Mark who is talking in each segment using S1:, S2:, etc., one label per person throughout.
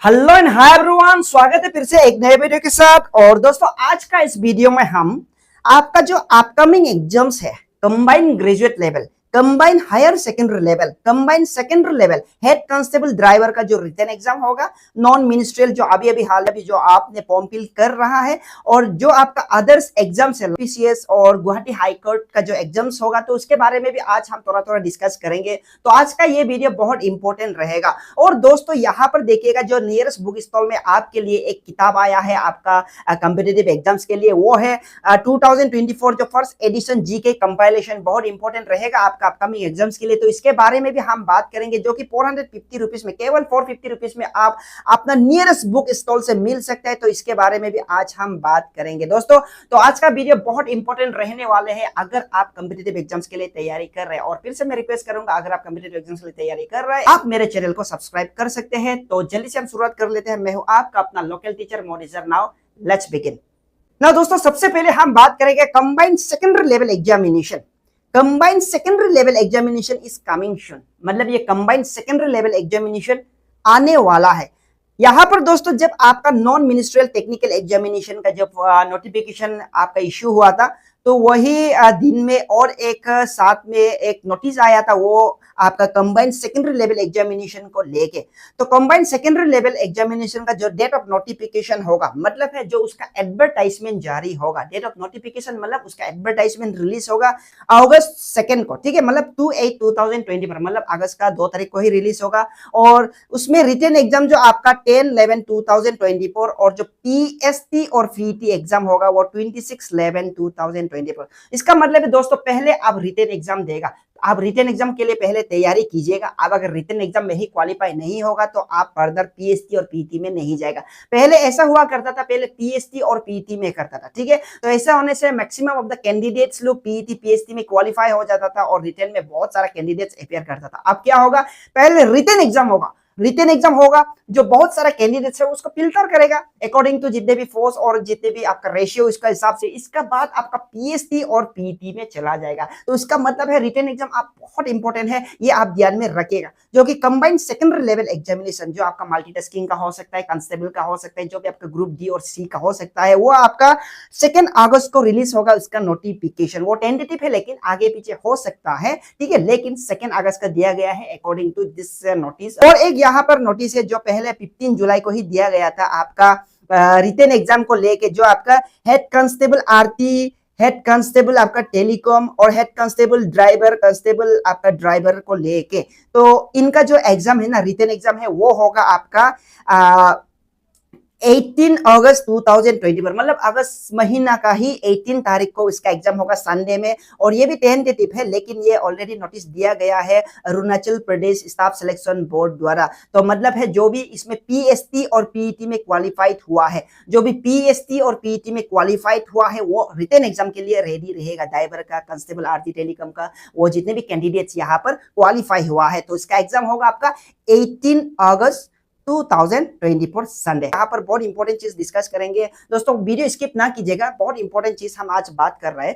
S1: Hello and hi everyone, स्वागत है फिर से एक नए वीडियो के साथ। और दोस्तों आज का इस वीडियो में हम आपका जो अपकमिंग एग्जाम्स है, combined graduate level, combined higher secondary level, combined secondary level, head constable driver का जो रिटन एग्जाम होगा, नॉन मिनिस्ट्रियल जो अभी अभी हाल अभी जो आपने फॉर्म फिल कर रहा है, और जो आपका अदर्स एग्जाम्स है पीसीएस और गुवाहाटी हाई कोर्ट का जो एग्जाम्स होगा, तो उसके बारे में भी आज हम थोड़ा थोड़ा डिस्कस करेंगे। तो आज का ये वीडियो बहुत इंपॉर्टेंट रहेगा। और दोस्तों यहाँ पर देखिएगा, जो नियरेस्ट बुक स्टॉल में आपके लिए एक किताब आया है आपका कॉम्पिटिटिव एग्जाम्स के लिए, वो है 2024 जो फर्स्ट एडिशन जीके कंपाइलेशन। बहुत इंपॉर्टेंट रहेगा आपका अपकमिंग एग्जाम्स के लिए। तो इसके बारे में भी हम बात करेंगे, जो कि 450 रुपीज में, केवल 450 रुपीज में आप अपना नियरेस्ट बुक स्टॉल से मिल सकता है। तो इसके बारे में भी आज हम बात करेंगे दोस्तों। तो आज का वीडियो बहुत इंपॉर्टेंट रहने वाले हैं अगर आप कॉम्पिटिटिव एग्जाम्स के लिए तैयारी कर रहे हैं। और फिर से मैं रिक्वेस्ट करूंगा, अगर आप कॉम्पिटिटिव एग्जाम्स के लिए तैयारी कर रहे हैं, आप मेरे चैनल को सब्सक्राइब कर सकते हैं। तो जल्दी से हम शुरुआत कर लेते हैं। मैं हूं आपका अपना लोकल टीचर मोनिजर। Now let's begin. ना दोस्तों, सबसे पहले हम बात करेंगे combined secondary level examination. Combined secondary level examination is coming soon, मतलब ये कंबाइंड सेकेंडरी लेवल एग्जामिनेशन आने वाला है। यहां पर दोस्तों, जब आपका नॉन मिनिस्ट्रियल टेक्निकल एग्जामिनेशन का जब नोटिफिकेशन आपका इश्यू हुआ था, तो वही दिन में और एक साथ में एक नोटिस आया था, वो आपका कंबाइंड सेकेंडरी लेवल एग्जामिनेशन को लेके। तो कंबाइंड सेकेंडरी लेवल एग्जामिनेशन का जो डेट ऑफ नोटिफिकेशन होगा, मतलब है जो उसका एडवर्टाइजमेंट जारी होगा, डेट ऑफ नोटिफिकेशन मतलब उसका एडवर्टाइजमेंट रिलीज होगा अगस्त 2 को, ठीक है, मतलब 2/8/2020 पर, मतलब अगस्त का 2 तारीख को ही रिलीज होगा। और उसमें रिटन एग्जाम जो आपका 10/11/2024 और जो पीएसटी और पीटी एग्जाम होगा वो 26/11/2024। इसका मतलब है दोस्तों, पहले आप रिटन एग्जाम देगा, आप रिटन एग्जाम के लिए पहले तैयारी कीजिएगा। अब अगर रिटन एग्जाम में ही क्वालिफाई नहीं होगा तो आप फर्दर पीएसटी और पीटी में नहीं जाएगा। पहले ऐसा हुआ करता था, पहले पीएसटी और पीटी में करता था, ठीक है। तो ऐसा होने से मैक्सिमम ऑफ द कैंडिडेट्स लोग पीटी पीएसटी में क्वालिफाई हो जाता था और रिटन में बहुत सारा कैंडिडेट्स अपेयर करता था। अब क्या होगा, पहले रिटन एग्जाम होगा, रिटन एग्जाम होगा, जो बहुत सारा कैंडिडेट्स है उसको फिल्टर करेगा अकॉर्डिंग टू जितने भी फोर्स और जितने भी आपका रेशियो, इसका हिसाब से इसका बाद आपका पीएसटी और पीटी में चला जाएगा। तो इसका मतलब है रिटन एग्जाम आप बहुत इंपॉर्टेंट है, ये आप ध्यान में रखिएगा। जो कि कंबाइंड सेकेंडरी लेवल एग्जामिनेशन, जो आपका मल्टीटास्किंग का हो सकता है, कांस्टेबल का हो सकता है, जो भी आपका ग्रुप डी और सी का हो सकता है, वो आपका 2 अगस्त को रिलीज होगा उसका नोटिफिकेशन। वो टेंटेटिव है, लेकिन आगे पीछे हो सकता है, ठीक है, लेकिन 2 अगस्त का दिया गया है अकॉर्डिंग टू दिस नोटिस। और एक यहाँ पर नोटिस है जो पहले 15 जुलाई को ही दिया गया था आपका रिटन एग्जाम को लेके, जो आपका हेड कांस्टेबल आरती, हेड कांस्टेबल आपका टेलीकॉम और हेड कांस्टेबल ड्राइवर, कांस्टेबल आपका ड्राइवर को लेके। तो इनका जो एग्जाम है ना, रिटन एग्जाम है, वो होगा आपका 18 अगस्त 2020 पर, मतलब अगस्त महीना का ही 18 तारीख को इसका एग्जाम होगा, संडे में। और ये भी टेंटेटिव है, लेकिन ये ऑलरेडी नोटिस दिया गया है Arunachal Pradesh staff selection board द्वारा। तो मतलब है जो भी इसमें पीएसटी और पीईटी में क्वालिफाइड हुआ है, जो भी पीएसटी और पीईटी में क्वालिफाइड हुआ है, वो रिटन एग्जाम के लिए रेडी रहेगा। ड्राइवर का, कांस्टेबल, आरती, टेलीकॉम का, वो जितने भी कैंडिडेट्स यहाँ पर क्वालिफाई हुआ है, तो इसका एग्जाम होगा आपका 18 अगस्त 2024 संडे। यहाँ पर बहुत इंपॉर्टेंट चीज डिस्कस करेंगे दोस्तों, वीडियो स्किप ना कीजिएगा, बहुत इंपॉर्टेंट चीज हम आज बात कर रहे हैं।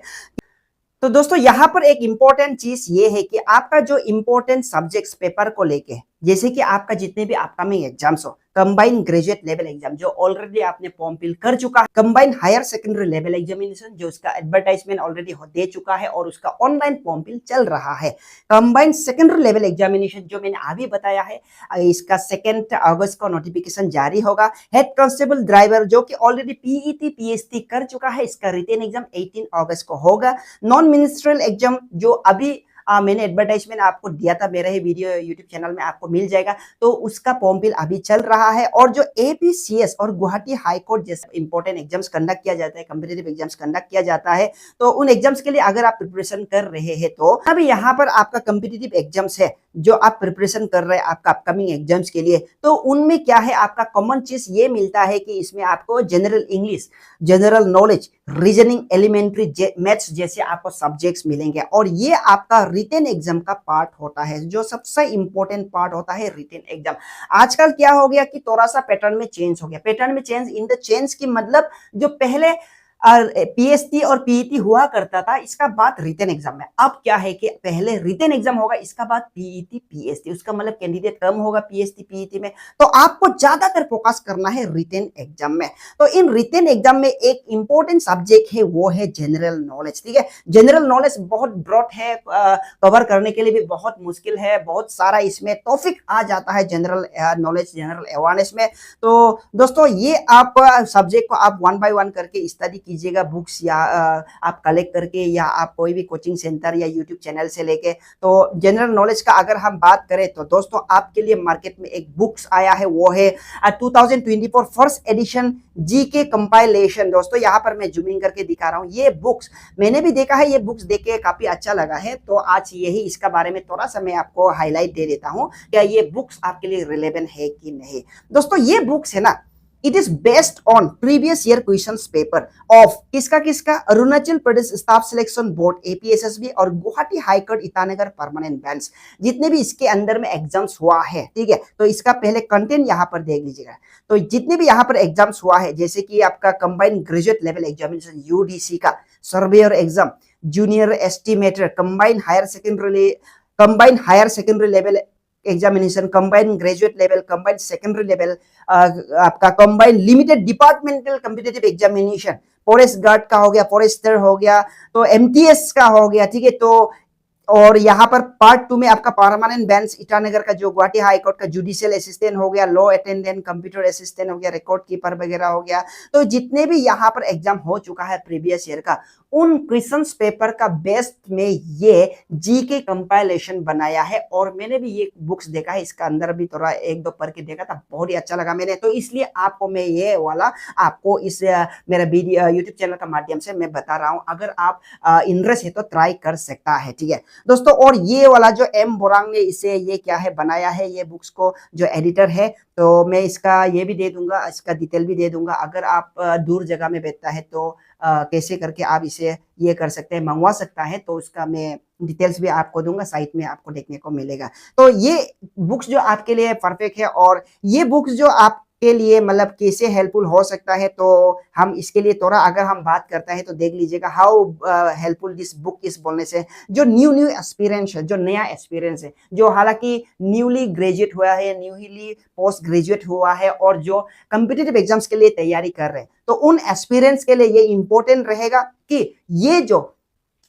S1: तो दोस्तों यहाँ पर एक इंपॉर्टेंट चीज ये है कि आपका जो इंपॉर्टेंट सब्जेक्ट्स पेपर को लेके, जैसे कि आपका जितने भी अपकमिंग एग्जाम्स हो, कंबाइंड ग्रेजुएट लेवल एग्जाम जो ऑलरेडी आपने फॉर्म फिल कर चुका है, combined higher secondary level examination जो उसका एडवर्टाइजमेंट ऑलरेडी दे चुका है और उसका ऑनलाइन फॉर्म फिल चल रहा है, कंबाइंड सेकेंडरी लेवल एग्जामिनेशन जो मैंने अभी बताया है, इसका 2 अगस्त को नोटिफिकेशन जारी होगा। हेड कांस्टेबल ड्राइवर जो कि ऑलरेडी पीईटी पीएसटी कर चुका है, इसका रिटन एग्जाम 18 अगस्त को होगा। नॉन मिनिस्ट्रियल एग्जाम जो अभी मैंने एडवर्टाइजमेंट आपको दिया था, मेरा ही वीडियो यूट्यूब चैनल में आपको मिल जाएगा, तो उसका फॉर्म फिल अभी चल रहा है। और जो एपीसीएस और गुवाहाटी हाई कोर्ट जैसे इंपॉर्टेंट एग्जाम्स कंडक्ट किया जाता है, कॉम्पिटिटिव एग्जाम्स कंडक्ट किया जाता है, तो उन एग्जाम्स के लिए अगर आप प्रिपरेशन कर रहे हैं, तो अभी यहाँ पर आपका कॉम्पिटिटिव एग्जाम्स है जो आप प्रिपरेशन कर रहे हैं आपका अपकमिंग एग्जाम्स के लिए, तो उनमें क्या है, आपका कॉमन चीज ये मिलता है कि इसमें आपको general English, general knowledge, reasoning, elementary maths जैसे आपको सब्जेक्ट्स मिलेंगे। और ये आपका रिटन एग्जाम का पार्ट होता है, जो सबसे इंपॉर्टेंट पार्ट होता है रिटन एग्जाम। आजकल क्या हो गया कि थोड़ा सा पैटर्न में चेंज हो गया, पैटर्न में चेंज इन द चेंज की मतलब जो पहले पीएसटी और पीईटी हुआ करता था, इसका बाद रिटन एग्जाम में। अब क्या है कि पहले रिटन एग्जाम होगा, इसका बाद पीईटी पीएसटी, उसका मतलब कैंडिडेट कम होगा पीएसटी पीईटी में, तो आपको ज्यादातर फोकस करना है रिटन एग्जाम में। तो इन रिटन एग्जाम में एक इंपॉर्टेंट सब्जेक्ट है, वो है जनरल नॉलेज। ठीक है, जनरल नॉलेज बहुत ब्रॉड है, कवर करने के लिए भी बहुत मुश्किल है, बहुत सारा इसमें टॉपिक आ जाता है जनरल नॉलेज, जनरल अवेयरनेस में। तो दोस्तों ये आप सब्जेक्ट को आप वन बाय वन करके स्टडी कीजिएगा, बुक्स या आप कलेक्ट करके, या आप कोई भी कोचिंग सेंटर या यूट्यूब चैनल से लेके। तो जनरल नॉलेज का अगर हम बात करें तो दोस्तों आपके लिए मार्केट में एक बुक्स आया है, वो है 2024 फर्स्ट एडिशन जीके कंपाइलेशन। दोस्तों यहाँ पर मैं जूमिंग करके दिखा रहा हूँ, ये बुक्स मैंने भी देखा है, ये बुक्स देख के काफी अच्छा लगा है। तो आज यही इसका बारे में थोड़ा सा मैं आपको हाईलाइट दे देता हूँ, क्या ये बुक्स आपके लिए रिलेवेंट है कि नहीं। दोस्तों ये बुक्स है ना, it is based on previous year questions paper of किसका Arunachal Pradesh staff selection board एपीएसएसबी और Guwahati high court Itanagar permanent bench, जितने भी इसके अंदर में एग्जाम्स हुआ है। ठीक है, तो इसका पहले कंटेंट यहाँ पर देख लीजिएगा। तो जितने भी यहाँ पर एग्जाम्स हुआ है, जैसे कि आपका combined graduate level examination UDC का surveyor exam, junior estimator, combined higher secondary level examination, combined graduate level, combined secondary level, आपका combined limited departmental competitive examination, forest guard का हो गया, फॉरेस्टर हो गया, तो एमटीएस का हो गया। ठीक है, तो और यहाँ पर पार्ट 2 में आपका परमानेंट बेंच ईटानगर का जो गुवाहाटी हाई कोर्ट का जुडिशियल असिस्टेंट हो गया, लॉ अटेंडेंट, कंप्यूटर असिस्टेंट हो गया, रिकॉर्ड कीपर वगैरह हो गया। तो जितने भी यहाँ पर एग्जाम हो चुका है प्रीवियस ईयर का, उन क्वेश्चंस पेपर का बेस्ट में ये जीके कंपाइलेशन बनाया है। और मैंने भी ये बुक्स देखा है, इसका अंदर भी थोड़ा एक दो पढ़ के देखा था, बहुत ही अच्छा लगा मैंने। तो इसलिए आपको मैं ये वाला आपको इस मेरा वीडियो यूट्यूब चैनल का माध्यम से मैं बता रहा हूँ, अगर आप इंटरेस्ट है तो ट्राई कर सकता है। ठीक है दोस्तों, और ये वाला जो एम बोरांग ने इसे ये क्या है बनाया है, ये बुक्स को जो एडिटर है, तो मैं इसका ये भी दे दूंगा, इसका डिटेल भी दे दूंगा। अगर आप दूर जगह में बैठता है तो कैसे करके आप इसे ये कर सकते हैं, मंगवा सकता है, तो उसका मैं डिटेल्स भी आपको दूंगा, साइट में आपको देखने को मिलेगा। तो ये बुक्स जो आपके लिए परफेक्ट है, और ये बुक्स जो आप के लिए मतलब कैसे हेल्पफुल हो सकता है, तो हम इसके लिए थोड़ा अगर हम बात करते हैं तो देख लीजिएगा हाउ हेल्पफुल दिस बुक इस बोलने से, जो न्यू एक्सपीरियंस है, जो नया एक्सपीरियंस है, जो हालांकि न्यूली ग्रेजुएट हुआ है, न्यूली पोस्ट ग्रेजुएट हुआ है, और जो कॉम्पिटिटिव एग्जाम्स के लिए तैयारी कर रहे हैं, तो उन एक्सपीरियंस के लिए ये इंपॉर्टेंट रहेगा कि ये जो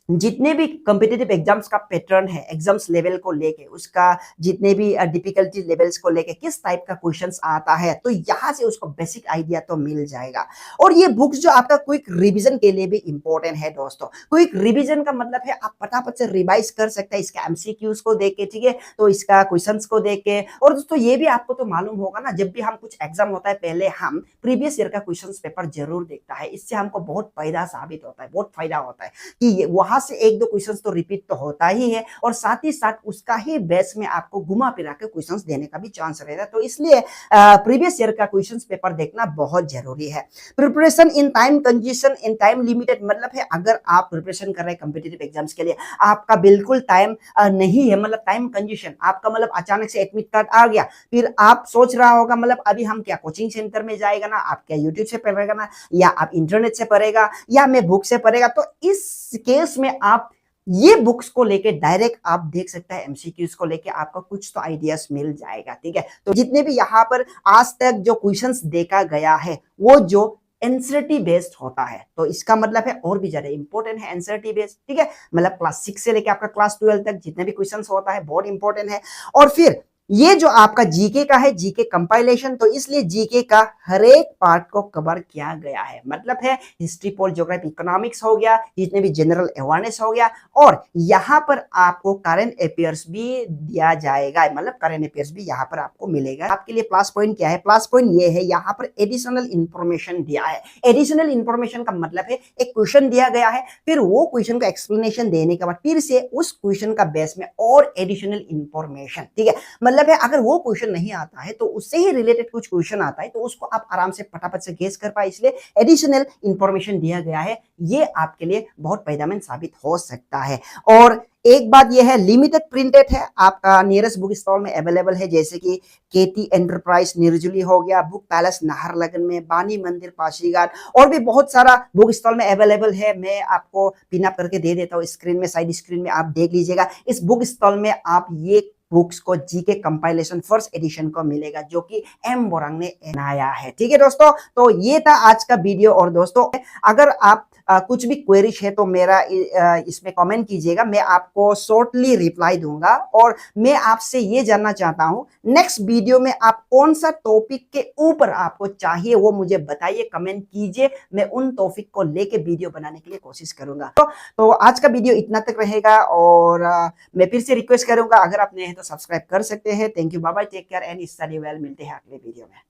S1: जितने भी कॉम्पिटिटिव एग्जाम्स का पैटर्न है, एग्जाम्स लेवल को लेके, उसका जितने भी डिफिकल्टी लेवल्स को लेके किस टाइप का क्वेश्चंस आता है, तो यहाँ से उसको बेसिक आइडिया तो मिल जाएगा। और ये बुक्स जो आपका क्विक रिवीजन के लिए भी इंपॉर्टेंट है दोस्तों। क्विक रिवीजन का मतलब है आप फटाफट से रिवाइज कर सकते हैं इसका एमसीक्यूज को देख के। ठीक है, तो इसका क्वेश्चंस को देख के। और दोस्तों ये भी आपको तो मालूम होगा ना, जब भी हम कुछ एग्जाम होता है पहले हम प्रीवियस ईयर का क्वेश्चन पेपर जरूर देखता है, इससे हमको बहुत फायदा साबित होता है, बहुत फायदा होता है कि वहां से एक दो क्वेश्चंस तो रिपीट तो होता ही है, और साथ ही साथ उसका ही बेस में आपको घुमा फिरा के क्वेश्चंस देने का भी चांस रहेगा। तो इसलिए प्रीवियस ईयर का क्वेश्चंस पेपर देखना बहुत जरूरी है। Preparation in time congestion, in time limited, मतलब है अगर आप प्रिपरेशन कर रहे हैं कॉम्पिटिटिव एग्जाम्स के लिए, आपका बिल्कुल टाइम नहीं है, मतलब टाइम कंजेशन आपका, मतलब अचानक से एडमिट कार्ड आ गया, फिर आप सोच रहा होगा मतलब अभी हम क्या कोचिंग सेंटर में जाएगा ना, आप क्या यूट्यूब से पढ़ेगा ना, या आप इंटरनेट से पढ़ेगा, या मैं बुक से पढ़ेगा। तो इस केस में आप ये बुक्स को लेके डायरेक्ट आप देख सकते हैं, एमसीक्यूज को लेके आपका कुछ तो आइडियाज मिल जाएगा। ठीक है, तो जितने भी यहाँ पर आज तक जो क्वेश्चंस देखा गया है, वो जो एनसीईआरटी बेस्ड होता है, तो इसका मतलब है और भी ज्यादा इंपॉर्टेंट है एनसीईआरटी बेस्ड। ठीक है, मतलब क्लास 6 से लेके आपका क्लास 12 तक जितने भी क्वेश्चंस होता है बहुत इंपॉर्टेंट है। और फिर ये जो आपका जीके का है, जीके कंपाइलेशन, तो इसलिए जीके का हर एक पार्ट को कवर किया गया है, मतलब है हिस्ट्री, पोल, ज्योग्राफी, इकोनॉमिक्स हो गया, जितने भी जनरल अवेयरनेस हो गया, और यहाँ पर आपको करंट अफेयर्स भी दिया जाएगा, मतलब करंट अफेयर्स भी यहाँ पर आपको मिलेगा। आपके लिए प्लस पॉइंट क्या है? प्लस पॉइंट ये है, यहाँ पर एडिशनल इंफॉर्मेशन दिया है। एडिशनल इंफॉर्मेशन का मतलब है एक क्वेश्चन दिया गया है, फिर वो क्वेश्चन का एक्सप्लेनेशन देने के बाद फिर से उस क्वेश्चन का बेस में और एडिशनल इंफॉर्मेशन। ठीक है, मतलब है अगर वो क्वेश्चन नहीं आता है तो उससे ही रिलेटेड कुछ क्वेश्चन आता है, तो उसको आप आराम से फटाफट से गेस कर पाए, इसलिए एडिशनल इंफॉर्मेशन दिया गया है। ये आपके लिए बहुत फायदेमंद साबित हो सकता है। और एक बात यह है, लिमिटेड प्रिंटेड है, आपका नियरेस्ट बुक स्टॉल में अवेलेबल है, जैसे कि केटी एंटरप्राइज निर्जुली हो गया, बुक पैलेस नाहरलगन में, बानी मंदिर पासीघाट, और भी बहुत सारा बुक स्टॉल में अवेलेबल है। मैं आपको पिन अप करके दे देता हूँ स्क्रीन में, साइड स्क्रीन में आप देख लीजिएगा। इस बुक स्टॉल में आप ये बुक्स को जीके कंपाइलेशन फर्स्ट एडिशन को मिलेगा, जो कि एम बोरांग ने बनाया है। ठीक है दोस्तों, तो ये था आज का वीडियो। और दोस्तों, अगर आप कुछ भी क्वेरीज है तो मेरा इसमें कमेंट कीजिएगा, मैं आपको शॉर्टली रिप्लाई दूंगा। और मैं आपसे ये जानना चाहता हूं, नेक्स्ट वीडियो में आप कौन सा टॉपिक के ऊपर आपको चाहिए वो मुझे बताइए, कमेंट कीजिए, मैं उन टॉपिक को लेके वीडियो बनाने के लिए कोशिश करूंगा। तो आज का वीडियो इतना तक रहेगा। और मैं फिर से रिक्वेस्ट करूंगा, अगर आप नए हैं तो सब्सक्राइब कर सकते हैं। Thank you, bye bye, take care and study well. मिलते हैं अगले वीडियो में।